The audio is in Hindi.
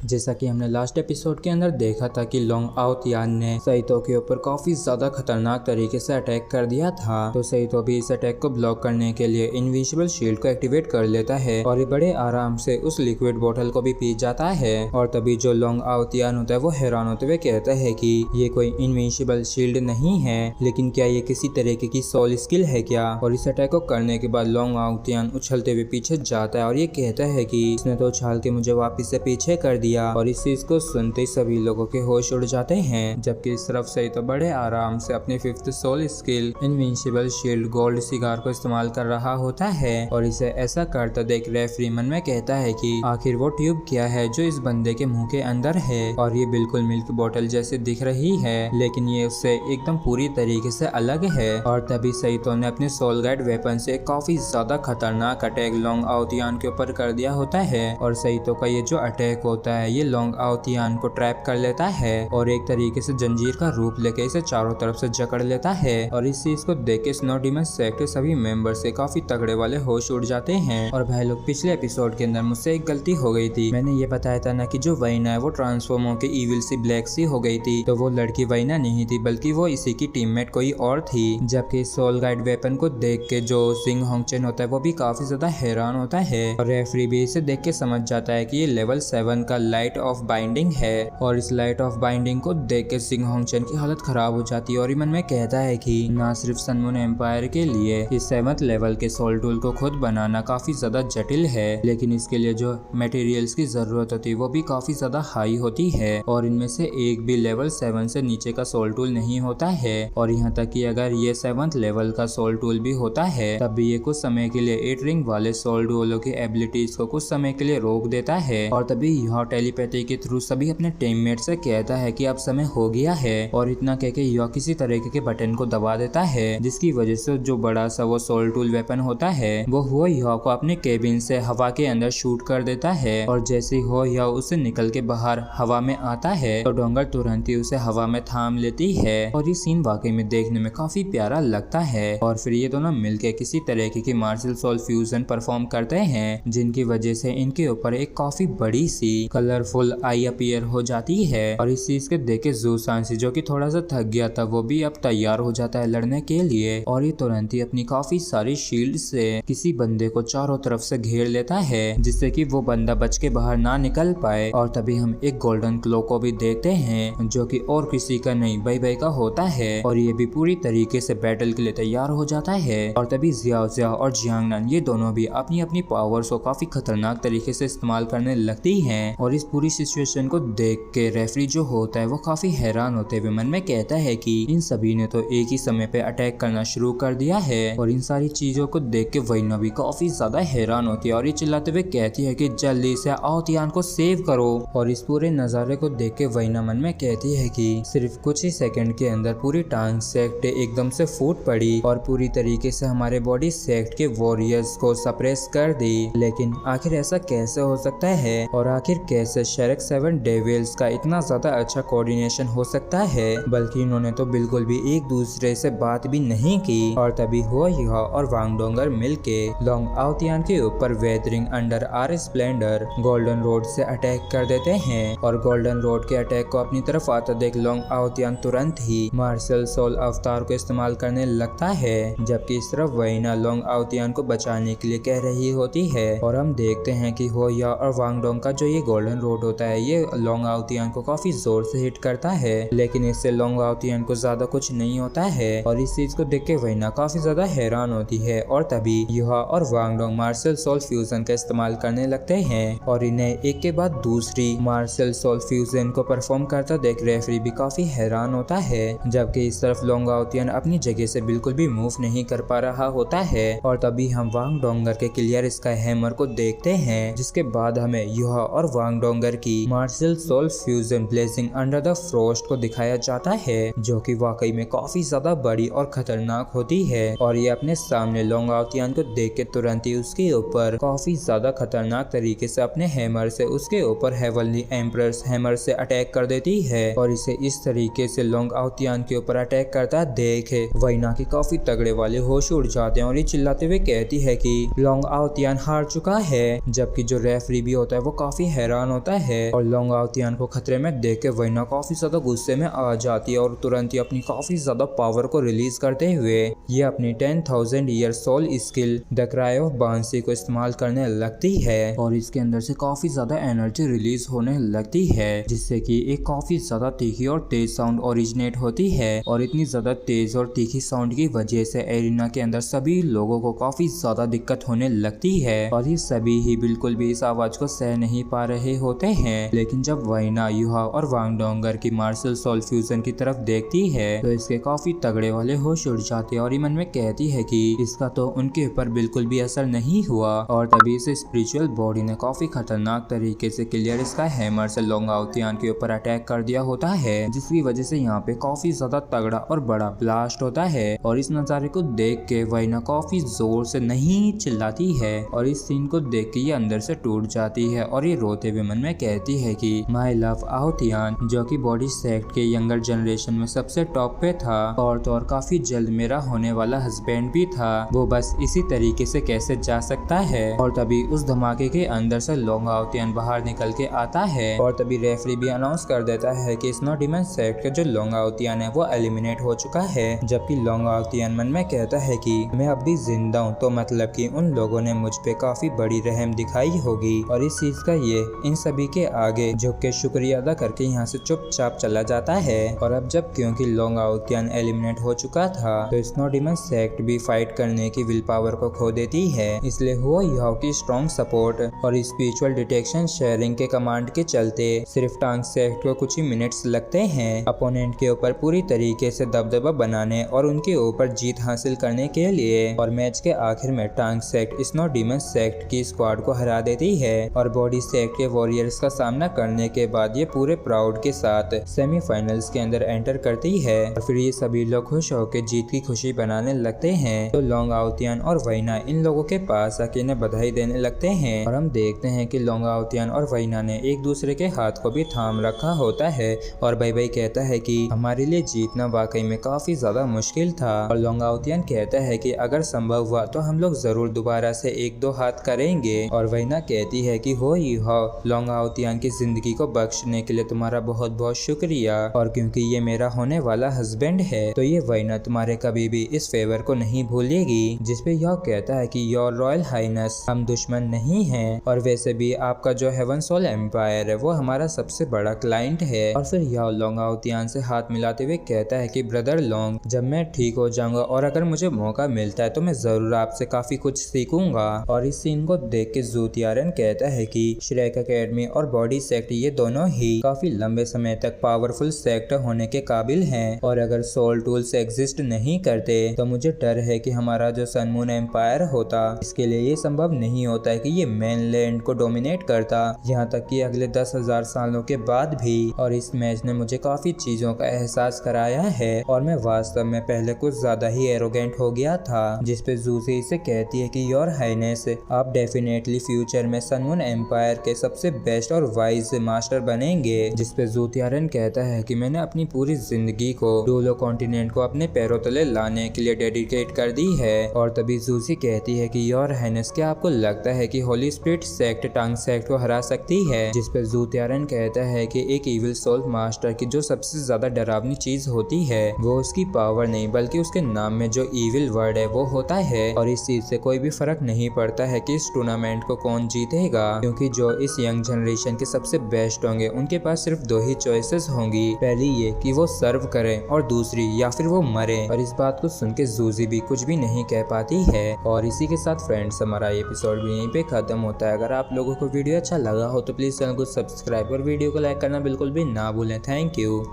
जैसा कि हमने लास्ट एपिसोड के अंदर देखा था कि लोंग आओतियान ने सईतो के ऊपर काफी ज्यादा खतरनाक तरीके से अटैक कर दिया था। तो सईतो भी इस अटैक को ब्लॉक करने के लिए इनविजिबल शील्ड को एक्टिवेट कर लेता है और ये बड़े आराम से उस लिक्विड बोतल को भी पी जाता है। और तभी जो लोंग आओतियान होता है वो हैरान होते हुए कहता है कि ये कोई इनविजिबल शील्ड नहीं है, लेकिन क्या ये किसी तरीके की सोल स्किल है क्या। और इस अटैक को करने के बाद लोंग आओतियान उछलते हुए पीछे जाता है और ये कहता है कि इसने तो उछाल के मुझे वापस से पीछे कर दिया। और इस चीज को सुनते ही सभी लोगों के होश उड़ जाते हैं, जबकि इस तरफ से तो बड़े आराम से अपनी 5th soul skill invincible shield gold cigar को इस्तेमाल कर रहा होता है। और इसे ऐसा करता देख रेफरी मन में कहता है कि आखिर वो ट्यूब क्या है जो इस बंदे के मुंह के अंदर है। और ये बिल्कुल मिल्क बोतल जैसे दिख रही है, लेकिन ये उससे एकदम पूरी तरीके से अलग है। और तभी सईतो ने अपने सोल गाइड वेपन से काफी ज्यादा खतरनाक अटैक लोंग आओतियान के ऊपर कर दिया होता है। और सईतो का ये जो अटैक होता है ये लोंग आओतियान को ट्रैप कर लेता है और एक तरीके से जंजीर का रूप लेके इसे चारों तरफ से जकड़ लेता है। और इस चीज को देख के स्नो डीमन सेक्ट के सभी मेंबर से काफी तगड़े वाले होश उड़ जाते हैं। और भाई लोग, पिछले एपिसोड के अंदर मुझसे एक गलती हो गई थी। मैंने ये बताया था ना कि जो वैना है वो ट्रांसफॉर्म होकर इविल सी ब्लैक सी हो गई थी, तो वो लड़की वैना नहीं थी बल्कि वो इसी की टीममेट कोई और थी। जबकि सोल गाइड वेपन को देख के जो सिंग होंगचेन होता है वो भी काफी ज्यादा हैरान होता है। और रेफरी भी इसे देख के समझ जाता है कि ये लेवल 7 का लाइट ऑफ बाइंडिंग है। और इस लाइट ऑफ बाइंडिंग को देख के सिंग होंगचेन की हालत खराब हो जाती है और मन में कहता है कि ना सिर्फ सनमून एम्पायर के लिए इस 7th लेवल के सोल टूल को खुद बनाना काफी ज्यादा जटिल है, लेकिन इसके लिए जो मटेरियल्स की जरूरत होती है वो भी काफी ज्यादा हाई होती है। और इनमें से एक भी लेवल 7 से नीचे का सोल टूल नहीं होता है। और यहाँ तक कि अगर ये 7th लेवल का सोल टूल भी होता है तब भी ये कुछ समय के लिए 8 रिंग वाले सोल टूलों की एबिलिटीज को कुछ समय के लिए रोक देता है। और तभी यह टेलीपैथी के थ्रू सभी अपने टीममेट से कहता है कि अब समय हो गया है। और इतना कह के यह किसी तरीके के बटन को दबा देता है, जिसकी वजह से जो बड़ा सा वो सोल टूल वेपन होता है वो यह को अपने केबिन से हवा के अंदर शूट कर देता है। और जैसे ही हो यह उसे निकल के बाहर हवा में आता है तो डोंगर तुरंत ही उसे हवा में थाम लेती है। और ये सीन वाकई में देखने में काफी प्यारा लगता है। और फिर ये दोनों मिलके किसी तरीके की मार्शल सोल फ्यूजन परफॉर्म करते हैं, जिनकी वजह से इनके ऊपर एक काफी बड़ी सी कलरफुल आई अपीयर हो जाती है। और इस चीज के देख के ज़ू सांसी जो कि थोड़ा सा थक गया था वो भी अब तैयार हो जाता है लड़ने के लिए। और ये तुरंत ही अपनी काफी सारी शील्ड से किसी बंदे को चारों तरफ से घेर लेता है, जिससे कि वो बंदा बच के बाहर ना निकल पाए। और तभी हम एक गोल्डन क्लो को भी देखते हैं जो कि और किसी का नहीं बई का होता है। और ये भी पूरी तरीके से बैटल के लिए तैयार हो जाता है। और तभी जियाओ जिया और जियांगनान ये दोनों भी अपनी अपनी पावर्स को काफी खतरनाक तरीके से इस्तेमाल करने लगती हैं। और इस पूरी सिचुएशन को देख के रेफरी जो होता है वो काफी हैरान होते हुए मन में कहता है कि इन सभी ने तो एक ही समय पे अटैक करना शुरू कर दिया है। और इन सारी चीजों को देख के वैना भी काफी ज्यादा हैरान होती है और ये चिल्लाते हुए कहती है कि जल्दी से आओतियान को सेव करो। और इस पूरे नजारे को देख के वैना मन में कहती है कि सिर्फ कुछ ही सेकंड के अंदर पूरी टांग सेक्ट एकदम से फूट पड़ी और पूरी तरीके से हमारे बॉडी सेक्ट के वॉरियर्स को सप्रेस कर दी। लेकिन आखिर ऐसा कैसे हो सकता है और आखिर कैसे शेरेक 7 डेविल्स का इतना ज्यादा अच्छा कोऑर्डिनेशन हो सकता है, बल्कि इन्होंने तो बिल्कुल भी एक दूसरे से बात भी नहीं की। और तभी हो यह और वांगडोंगर मिलके लोंग आओतियान के ऊपर weathering under our splendour golden road से अटैक कर देते हैं। और गोल्डन रोड के अटैक को अपनी तरफ आता देख लोंग आओतियान तुरंत ही मार्शल सोल अवतार को इस्तेमाल करने लगता है, जबकि इस तरफ वैना लोंग आओतियान को बचाने के लिए कह रही होती है। और हम देखते हैं कि हो या और वांगडोंग का जो ये गोल्डन रोड होता है ये लोंग आओतियान को काफी जोर से हिट करता है, लेकिन इससे लोंग आओतियान को ज्यादा कुछ नहीं होता है। और इस चीज को देख के वैना काफी ज्यादा हैरान होती है। और तभी युहा और वांगडोंग मार्शल सोल फ्यूजन का इस्तेमाल करने लगते हैं और इन्हें एक के बाद दूसरी मार्शल सोल फ्यूजन को परफॉर्म करता देख रेफरी भी काफी हैरान होता है। जबकि इस तरफ लोंग आओतियान अपनी जगह से बिल्कुल भी मूव नहीं कर पा रहा होता है। और तभी हम वांगडोंगर के क्लियर स्काई हैमर को देखते हैं, जिसके बाद हमें युहा और वांगडोंगर की martial soul fusion blazing under the frost को दिखाया जाता है, जो कि वाकई में काफी ज्यादा बड़ी और खतरनाक होती है। और ये अपने सामने लोंग आओतियान को देख के तुरंत ही उसके ऊपर काफी ज्यादा खतरनाक तरीके से अपने हैमर से उसके ऊपर हेवनली एम्परर्स हैमर से अटैक कर देती है। और इसे इस तरीके से लोंग आओतियान के ऊपर अटैक करता देखे वैना के काफी तगड़े वाले होश उड़ जाते हैं और ये चिल्लाते हुए कहती है कि लोंग आओतियान हार चुका है। जबकि जो रेफरी भी होता है वो काफी हैरान होता है और लोंग आउतियान को खतरे में देख के वैना काफी ज्यादा गुस्से में आ जाती है और तुरंत ही अपनी काफी ज्यादा पावर को रिलीज करते हुए ये अपनी 10,000 year soul skill the cry of banshee को इस्तेमाल करने लगती है और इसके अंदर से काफी ज्यादा एनर्जी रिलीज होने लगती है जिससे कि एक काफी ज्यादा तीखी और तेज साउंड ओरिजिनेट होती है और इतनी ज्यादा तेज और तीखी साउंड की वजह से एरिना के अंदर सभी लोगों को काफी ज्यादा दिक्कत होने लगती है और ये सभी ही बिल्कुल भी इस आवाज को सह नहीं पा रहे होते हैं। लेकिन जब वैना युहा और वांगडोंगर की मार्शल सोल फ्यूजन की तरफ देखती है तो इसके काफी तगड़े वाले होश उड़ जाते हैं और ये मन में कहती है कि इसका तो उनके ऊपर बिल्कुल भी असर नहीं हुआ और तभी से स्पिरिचुअल बॉडी ने काफी खतरनाक तरीके से क्लियर स्काई हैमर से लोंग आउतियान के ऊपर अटैक कर दिया होता है जिसकी वजह से यहाँ पे काफी ज्यादा तगड़ा और बड़ा ब्लास्ट होता है और इस नजारे को देख के वैना काफी जोर से नहीं चिल्लाती है और इस सीन को देख के ये अंदर से टूट जाती है और ये रोते हुए मन में कहती है कि माई लव आउतियान जो कि बॉडी सेक्ट के यंगर जनरेशन में सबसे टॉप पे था और तो और काफी जल्द मेरा होने वाला हस्बैंड भी था, वो बस इसी तरीके से कैसे जा सकता है। और तभी उस धमाके के अंदर से लोंग आउतियान बाहर निकल के आता है और तभी रेफरी भी अनाउंस कर देता है कि स्नो डिमन सेक्ट के जो लोंग आउतियान है वो एलिमिनेट हो चुका है। जबकि लोंग आउतियान मन में कहता है कि मैं अब भी जिंदा हूँ तो मतलब कि उन लोगों ने मुझ पे काफी बड़ी रहम दिखाई होगी और इस चीज का ये इन सभी के आगे झुक के शुक्रिया अदा करके यहाँ से चुपचाप चला जाता है। और अब जब क्योंकि लोंग आउतियान एलिमिनेट हो चुका था तो स्नो डिमन सेक्ट भी फाइट करने की विल पावर को खो देती है, इसलिए हुआ युहाओ की स्ट्रॉन्ग सपोर्ट और स्पिरिचुअल डिटेक्शन शेयरिंग के कमांड के चलते सिर्फ टांग सेक्ट को कुछ ही मिनट्स लगते हैं अपोनेंट के ऊपर पूरी तरीके से दबदबा बनाने और उनके ऊपर जीत हासिल करने के लिए। और मैच के आखिर में टांग सेक्ट स्नो डिमन सेक्ट की स्क्वाड को हरा देती है और बॉडी सेक्ट के वॉरियर्स का सामना करने के बाद ये पूरे प्राउड के साथ सेमीफाइनल्स के अंदर एंटर करती है और फिर ये सभी लोग खुश होकर जीत की खुशी बनाने लगते हैं। तो लोंग आउतियान और वैना इन लोगों के पास आके इन्हें बधाई देने लगते हैं और हम देखते हैं कि लोंग आउतियान और वैना ने एक दूसरे के हाथ को भी थाम रखा होता है और भाई भाई कहता है कि हमारे लिए जीतना वाकई में काफी ज्यादा मुश्किल था और लोंग आउतियान कहता है कि अगर संभव हुआ तो हम लोग जरूर दोबारा से एक दो हाथ करेंगे और वैना कहती है कि हो ही हो लोंग आउतियान की जिंदगी को बख्शने के लिए तुम्हारा बहुत बहुत शुक्रिया और क्योंकि ये मेरा होने वाला हस्बैंड है तो ये वैना तुम्हारे कभी भी इस फेवर को नहीं भूलेगी। जिसपे यह कहता है कि योर रॉयल हाइनेस हम दुश्मन नहीं हैं और वैसे भी आपका जो हेवन सोल एम्पायर है वो हमारा सबसे बड़ा क्लाइंट है। और फिर यह लोंग आउतियान से हाथ मिलाते हुए कहता है कि ब्रदर लोंग जब मैं ठीक हो जाऊंगा और अगर मुझे मौका मिलता है तो मैं जरूर आपसे काफी कुछ सीखूंगा। और इस सीन को देख के ज़ूतियारन कहता है कि श्रेक एकेडमी और बॉडी सेक्ट ये दोनों ही काफी लंबे समय तक पावरफुल सेक्ट होने के काबिल हैं और अगर सोल टूल्स एग्जिस्ट नहीं करते तो मुझे डर है कि हमारा जो सन मून एम्पायर होता इसके लिए ये संभव नहीं होता है कि ये मेनलैंड को डोमिनेट करता यहाँ तक कि अगले 10,000 सालों के बाद भी। और इस मैच ने मुझे काफी चीजों का एहसास कराया है और मैं वास्तव में पहले कुछ ज्यादा ही एरोगेंट हो गया था। जिसपे ज़ूसी इसे कहती है कि योर हाइनेस आप डेफिनेटली फ्यूचर में सन मून एम्पायर के सबसे बेस्ट और वाइज मास्टर बनेंगे। जिसपे ज़ूतियारन कहता है कि मैंने अपनी पूरी जिंदगी को डोलो कॉन्टिनेंट को अपने पैरों तले लाने के लिए डेडिकेट कर दी है। और तभी ज़ूसी कहती है कि योर हाइनेस क्या आपको लगता है कि होली स्पिरिट सेक्ट टांग सेक्ट को हरा सकती है। जिसपे ज़ूतियारन कहता है कि एक इविल सोल मास्टर की जो सबसे ज्यादा डरावनी चीज होती है वो उसकी पावर नहीं बल्कि उसके नाम में जो इविल वर्ड है वो होता है। और इस चीज से कोई भी फर्क नहीं पड़ता है कि इस टूर्नामेंट को कौन जीतेगा क्योंकि जो इस यंग जनरेशन के सबसे बेस्ट होंगे उनके पास सिर्फ दो ही चॉइसेस होंगी, पहली ये कि वो सर्व करें और दूसरी या फिर वो मरे। और इस बात को सुन के ज़ूसी भी कुछ भी नहीं कह पाती है। और इसी के साथ फ्रेंड्स हमारा एपिसोड भी यहीं पे खत्म होता है। अगर आप लोगों को वीडियो अच्छा लगा हो तो प्लीज चैनल को सब्सक्राइब और वीडियो को लाइक करना बिल्कुल भी ना भूलें। Thank you.